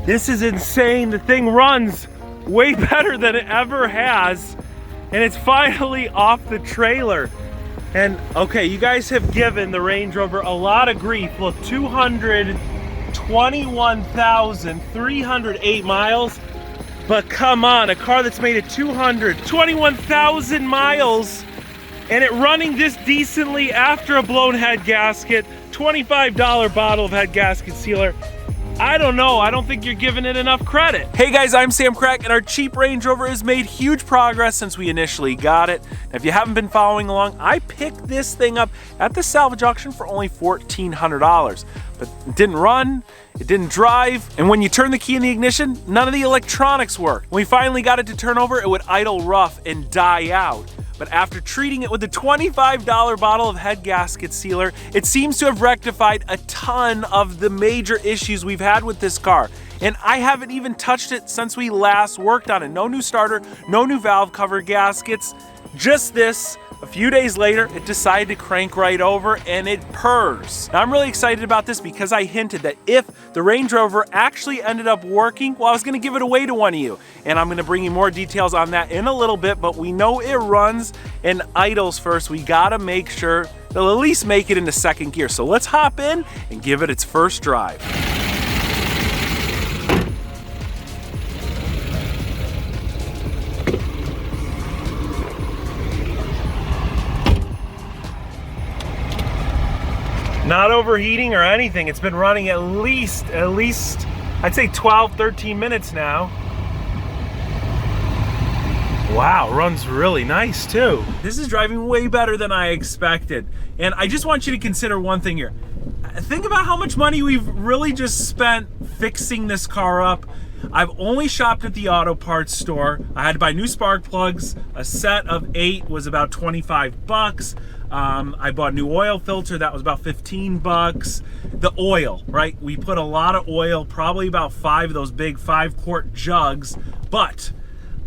This is insane. The thing runs way better than it ever has. And it's finally off the trailer. And okay, you guys have given the Range Rover a lot of grief. Look, 221,308 miles. But come on, a car that's made it 221,000 miles and it running this decently after a blown head gasket, $25 bottle of head gasket sealer. I don't know, I don't think you're giving it enough credit. Hey guys, I'm Sam Crack, and our cheap Range Rover has made huge progress since we initially got it. Now, if you haven't been following along, I picked this thing up at the salvage auction for only $1,400. But it didn't run, it didn't drive, and when you turn the key in the ignition, none of the electronics worked. When we finally got it to turn over, it would idle rough and die out. But after treating it with a $25 bottle of head gasket sealer, it seems to have rectified a ton of the major issues we've had with this car. And I haven't even touched it since we last worked on it. No new starter, no new valve cover gaskets, just this. A few days later, it decided to crank right over and it purrs. Now, I'm really excited about this because I hinted that if the Range Rover actually ended up working, well, I was gonna give it away to one of you. And I'm gonna bring you more details on that in a little bit, but we know it runs and idles first. We gotta make sure they'll at least make it into second gear. So let's hop in and give it its first drive. Not overheating or anything. It's been running at least, I'd say 12, 13 minutes now. Wow, runs really nice too. This is driving way better than I expected. And I just want you to consider one thing here. Think about how much money we've really just spent fixing this car up. I've only shopped at the auto parts store. I had to buy new spark plugs. A set of 8 was about 25 bucks. I bought a new oil filter, that was about 15 bucks. The oil, right? We put a lot of oil, probably about 5 of those big 5-quart jugs, but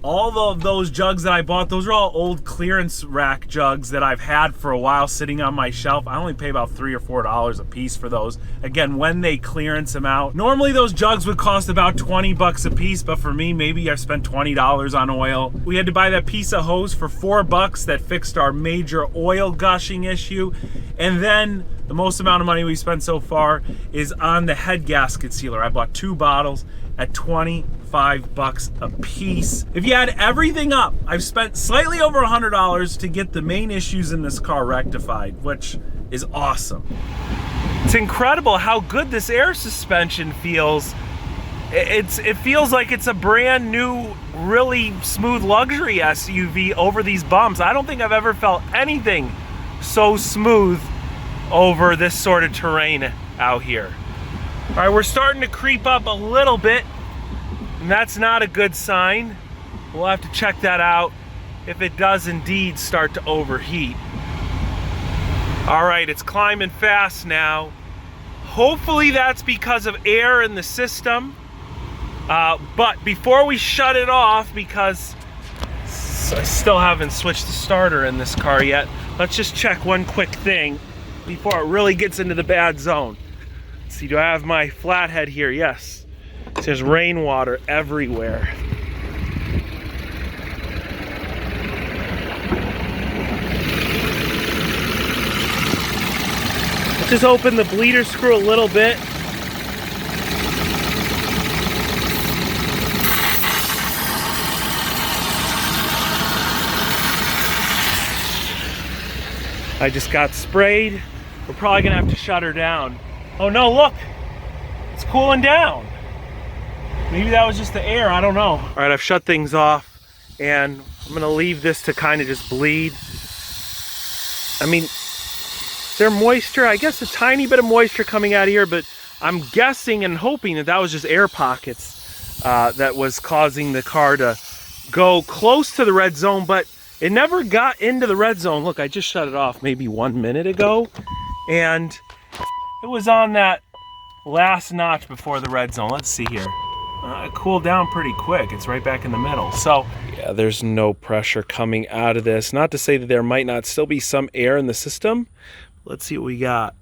all of those jugs that I bought, those are all old clearance rack jugs that I've had for a while sitting on my shelf. I only pay about $3 or $4 a piece for those. Again, when they clearance them out. Normally those jugs would cost about 20 bucks a piece, but for me, maybe I spent $20 on oil. We had to buy that piece of hose for 4 bucks that fixed our major oil gushing issue. And then the most amount of money we spent so far is on the head gasket sealer. I bought 2 bottles at 25 bucks a piece. If you add everything up, I've spent slightly over $100 to get the main issues in this car rectified, which is awesome. It's incredible how good this air suspension feels. It feels like it's a brand new, really smooth luxury SUV over these bumps. I don't think I've ever felt anything so smooth over this sort of terrain out here. All right, we're starting to creep up a little bit, and that's not a good sign. We'll have to check that out if it does indeed start to overheat. All right, it's climbing fast now. Hopefully that's because of air in the system. But before we shut it off, because I still haven't switched the starter in this car yet, let's just check one quick thing before it really gets into the bad zone. Let's see, do I have my flathead here? Yes. There's rainwater everywhere. Let's just open the bleeder screw a little bit. I just got sprayed. We're probably gonna have to shut her down. Oh no, look, it's cooling down. Maybe that was just the air, I don't know. All right, I've shut things off and I'm gonna leave this to kind of just bleed. I mean, is there moisture? I guess a tiny bit of moisture coming out of here, but I'm guessing and hoping that that was just air pockets that was causing the car to go close to the red zone, but it never got into the red zone. Look, I just shut it off maybe 1 minute ago, and it was on that last notch before the red zone. Let's see here. It cooled down pretty quick. It's right back in the middle. So yeah, there's no pressure coming out of this. Not to say that there might not still be some air in the system. Let's see what we got.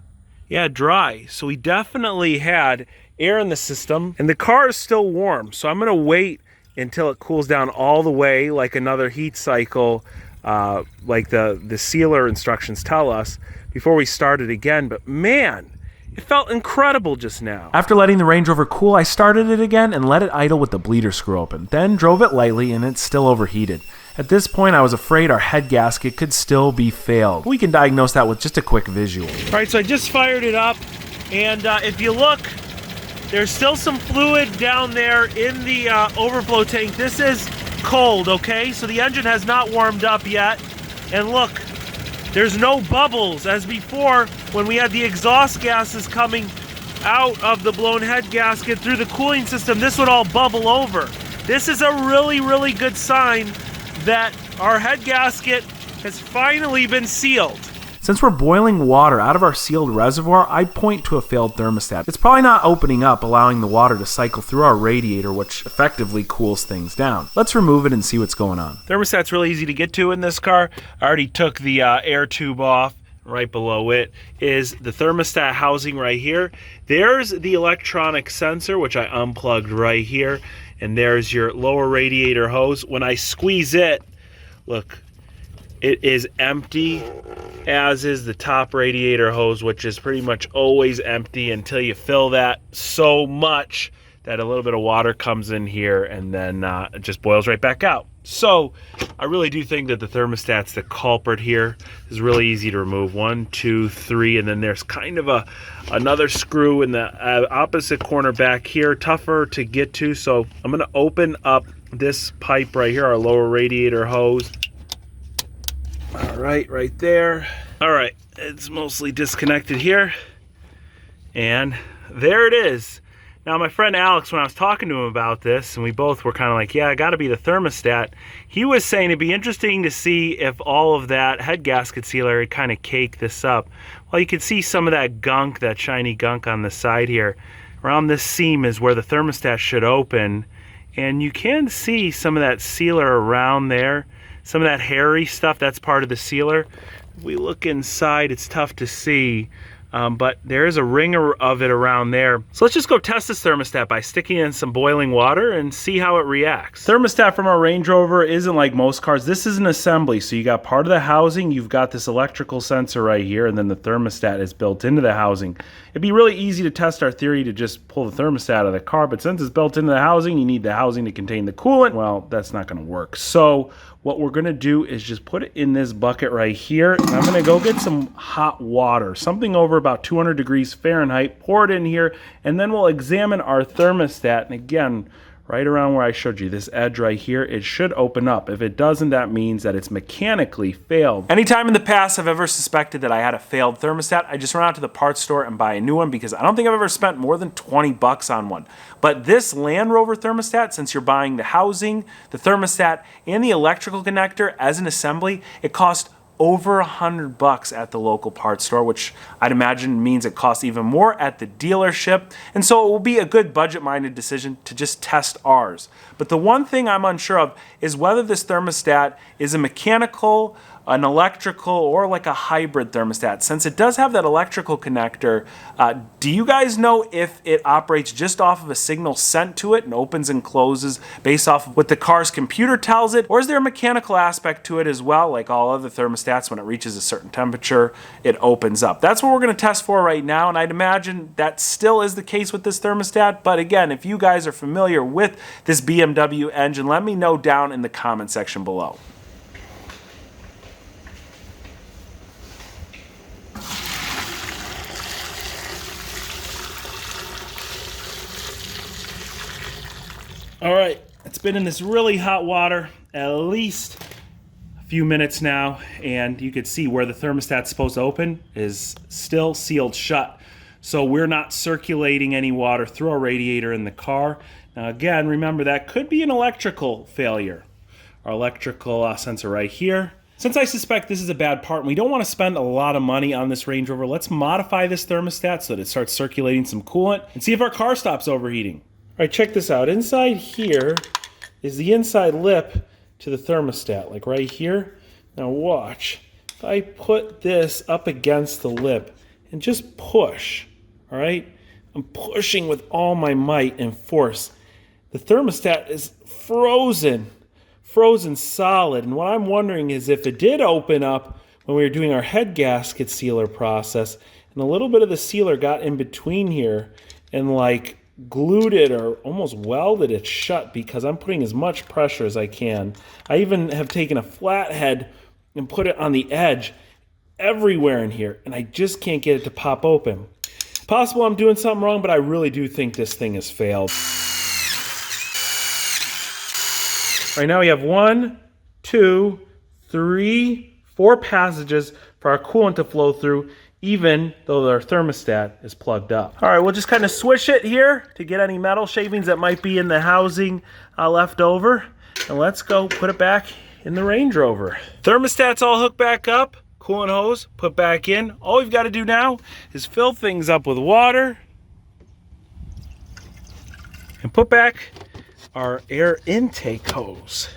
Yeah, dry. So we definitely had air in the system, and the car is still warm. So I'm gonna wait until it cools down all the way, like another heat cycle, like the sealer instructions tell us, before we start it again. But man, it felt incredible just now. After letting the Range Rover cool, I started it again and let it idle with the bleeder screw open. Then drove it lightly and it's still overheated. At this point, I was afraid our head gasket could still be failed. We can diagnose that with just a quick visual. All right, so I just fired it up, and if you look, there's still some fluid down there in the overflow tank. This is cold, okay? So the engine has not warmed up yet. And look, there's no bubbles as before when we had the exhaust gases coming out of the blown head gasket through the cooling system. This would all bubble over. This is a really, really good sign that our head gasket has finally been sealed. Since we're boiling water out of our sealed reservoir, I point to a failed thermostat. It's probably not opening up, allowing the water to cycle through our radiator, which effectively cools things down. Let's remove it and see what's going on. Thermostat's really easy to get to in this car. I already took the air tube off. Right below it is the thermostat housing right here. There's the electronic sensor, which I unplugged right here. And there's your lower radiator hose. When I squeeze it, look, it is empty, as is the top radiator hose, which is pretty much always empty until you fill that so much that a little bit of water comes in here and then it just boils right back out. So I really do think that the thermostat's the culprit here. It's really easy to remove. 1, 2, 3, and then there's kind of another screw in the opposite corner back here, tougher to get to. So I'm gonna open up this pipe right here, our lower radiator hose. All right, right there. All right, it's mostly disconnected here. And there it is. Now, my friend Alex, when I was talking to him about this, and we both were kind of like, yeah, it got to be the thermostat, he was saying it'd be interesting to see if all of that head gasket sealer had kind of caked this up. Well, you can see some of that gunk, that shiny gunk on the side here. Around this seam is where the thermostat should open, and you can see some of that sealer around there. Some of that hairy stuff, that's part of the sealer. If we look inside, it's tough to see. But there is a ring of it around there. So let's just go test this thermostat by sticking in some boiling water and see how it reacts. Thermostat from our Range Rover isn't like most cars. This is an assembly. So you got part of the housing, you've got this electrical sensor right here, and then the thermostat is built into the housing. It'd be really easy to test our theory to just pull the thermostat out of the car, but since it's built into the housing, you need the housing to contain the coolant. Well, that's not gonna work. So what we're gonna do is just put it in this bucket right here, and I'm gonna go get some hot water, something over about 200 degrees Fahrenheit, pour it in here, and then we'll examine our thermostat. And again, right around where I showed you, this edge right here, it should open up. If it doesn't, that means that it's mechanically failed. Anytime in the past I've ever suspected that I had a failed thermostat, I just run out to the parts store and buy a new one, because I don't think I've ever spent more than 20 bucks on one. But this Land Rover thermostat, since you're buying the housing, the thermostat, and the electrical connector as an assembly, it cost over $100 at the local parts store, which I'd imagine means it costs even more at the dealership. And so it will be a good budget-minded decision to just test ours. But the one thing I'm unsure of is whether this thermostat is a mechanical, an electrical, or like a hybrid thermostat. Since it does have that electrical connector, do you guys know if it operates just off of a signal sent to it and opens and closes based off of what the car's computer tells it? Or is there a mechanical aspect to it as well, like all other thermostats? When it reaches a certain temperature, it opens up. That's what we're going to test for right now, and I'd imagine that still is the case with this thermostat. But again, if you guys are familiar with this BMW engine, let me know down in the comment section below. All right, it's been in this really hot water at least a few minutes now, and you could see where the thermostat's supposed to open is still sealed shut. So we're not circulating any water through our radiator in the car. Now again, remember that could be an electrical failure. Our electrical sensor right here. Since I suspect this is a bad part and we don't want to spend a lot of money on this Range Rover, let's modify this thermostat so that it starts circulating some coolant and see if our car stops overheating. All right, check this out. Inside here is the inside lip to the thermostat, like right here. Now watch. If I put this up against the lip and just push, all right, I'm pushing with all my might and force. The thermostat is frozen solid. And what I'm wondering is if it did open up when we were doing our head gasket sealer process, and a little bit of the sealer got in between here and like glued it or almost welded it shut, because I'm putting as much pressure as I can. I even have taken a flathead and put it on the edge everywhere in here, and I just can't get it to pop open. Possible I'm doing something wrong, but I really do think this thing has failed. Right now we have 1, 2, 3, 4 passages for our coolant to flow through, even though our thermostat is plugged up. All right, we'll just kind of swish it here to get any metal shavings that might be in the housing left over. And let's go put it back in the Range Rover. Thermostat's all hooked back up, coolant hose put back in. All we've got to do now is fill things up with water and put back our air intake hose.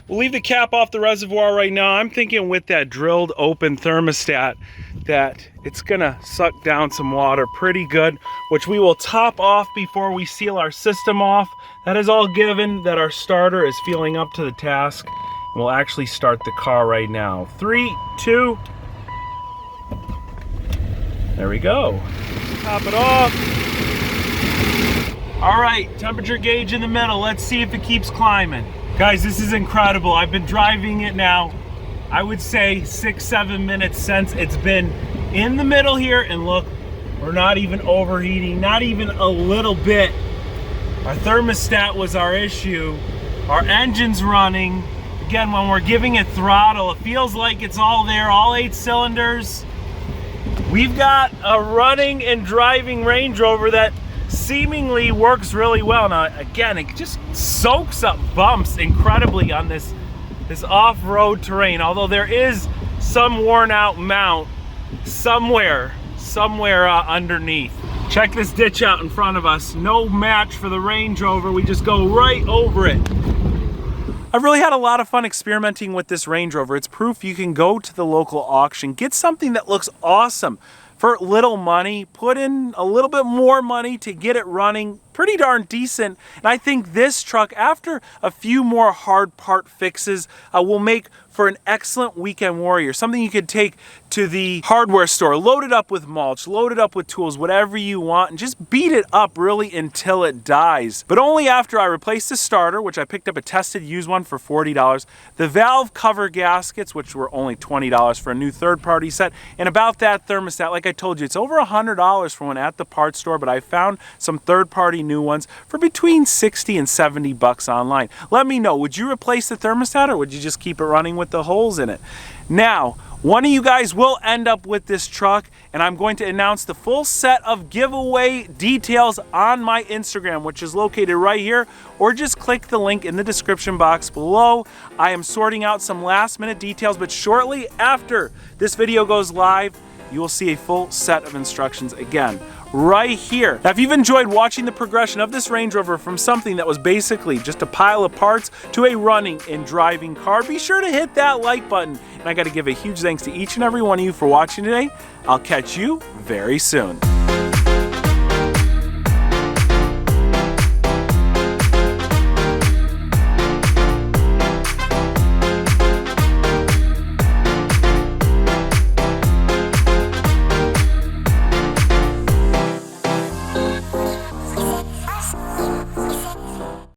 We'll leave the cap off the reservoir right now. I'm thinking with that drilled open thermostat that it's gonna suck down some water pretty good, which we will top off before we seal our system off. That is all given that our starter is feeling up to the task. We'll actually start the car right now. 3, 2, there we go. Top it off. All right, temperature gauge in the middle. Let's see if it keeps climbing. Guys, this is incredible. I've been driving it now, I would say 6-7 minutes since it's been in the middle here, and look, we're not even overheating, not even a little bit. Our thermostat was our issue. Our engine's running. Again, when we're giving it throttle, it feels like it's all there, all 8 cylinders. We've got a running and driving Range Rover that seemingly works really well. Now, again, it just soaks up bumps incredibly on this off-road terrain, although there is some worn out mount somewhere underneath. Check this ditch out in front of us. No match for the Range Rover. We just go right over it. I've really had a lot of fun experimenting with this Range Rover. It's proof you can go to the local auction, get something that looks awesome for little money, put in a little bit more money to get it running pretty darn decent. And I think this truck, after a few more hard part fixes, will make for an excellent weekend warrior. Something you could take to the hardware store, load it up with mulch, load it up with tools, whatever you want, and just beat it up really until it dies. But only after I replaced the starter, which I picked up a tested used one for $40, the valve cover gaskets, which were only $20 for a new third-party set, and about that thermostat, like I told you, it's over $100 for one at the parts store, but I found some third-party new ones for between 60 and 70 bucks online. Let me know, would you replace the thermostat or would you just keep it running with the holes in it? Now, one of you guys will end up with this truck, and I'm going to announce the full set of giveaway details on my Instagram, which is located right here, or just click the link in the description box below. I am sorting out some last minute details, but shortly after this video goes live, you will see a full set of instructions again right here. Now, if you've enjoyed watching the progression of this Range Rover from something that was basically just a pile of parts to a running and driving car, be sure to hit that like button. And I got to give a huge thanks to each and every one of you for watching today. I'll catch you very soon.